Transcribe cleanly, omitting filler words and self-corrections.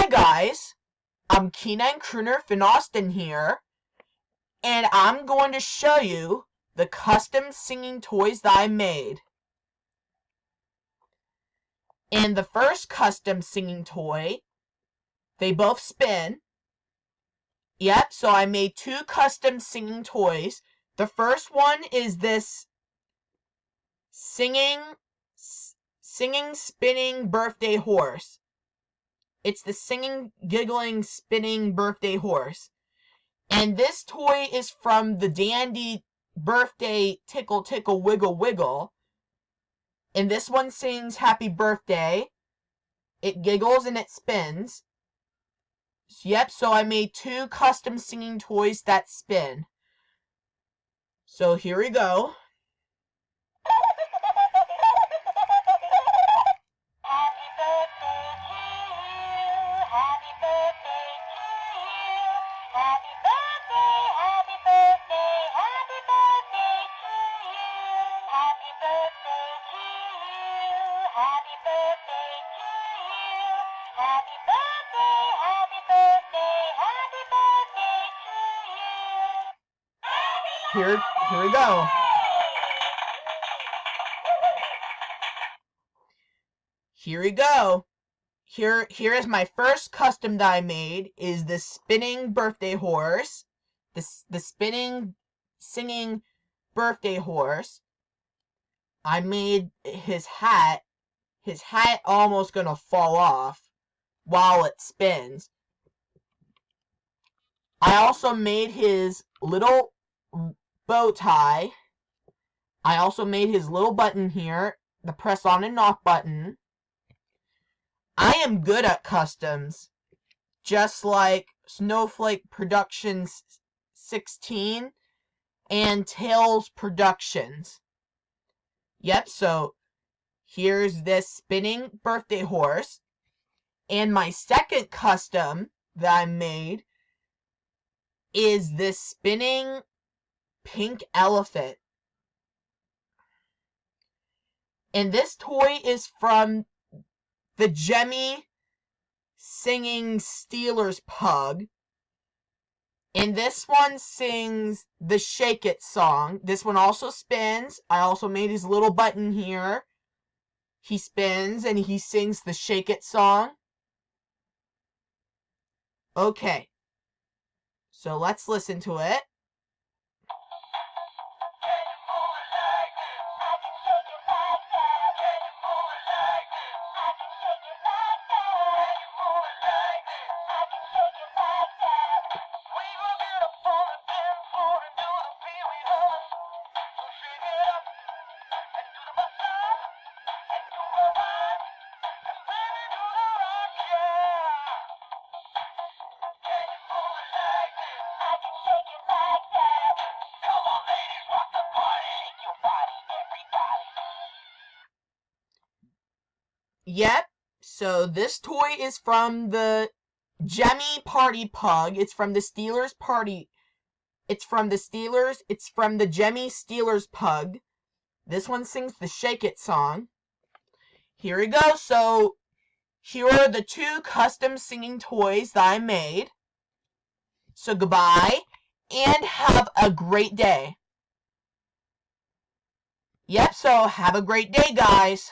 Hi guys, I'm Keenan Crooner Finn Austin here, and I'm going to show you the custom singing toys that I made. And the first custom singing toy, they both spin. Yep, so I made two custom singing toys. The first one is this singing, spinning birthday horse. It's the singing, giggling, spinning birthday horse. And this toy is from the Dandy Birthday Tickle Tickle Wiggle Wiggle. And this one sings happy birthday. It giggles and it spins. Yep, so I made two custom singing toys that spin. So here we go. Here we go. Here we go. Here is my first custom that I made, is the spinning birthday horse. The spinning, singing birthday horse. I made his hat. His hat almost gonna fall off while it spins. I also made his little bow tie. I also made his little button here, the press on and off button. I am good at customs, just like Snowflake Productions 16 and Tails Productions. Yep, so here's this spinning birthday horse. And my second custom that I made is this spinning pink elephant. And this toy is from the Jemmy singing Steelers pug. And this one sings the Shake It song. This one also spins. I also made his little button here. He spins and he sings the Shake It song. Okay, so let's listen to it. Yep, so this toy is from the Jemmy Party Pug. It's from the Steelers Party. It's from the Steelers. It's from the Jemmy Steelers Pug. This one sings the Shake It song. Here we go. So here are the two custom singing toys that I made. So goodbye and have a great day. Yep, so have a great day, guys.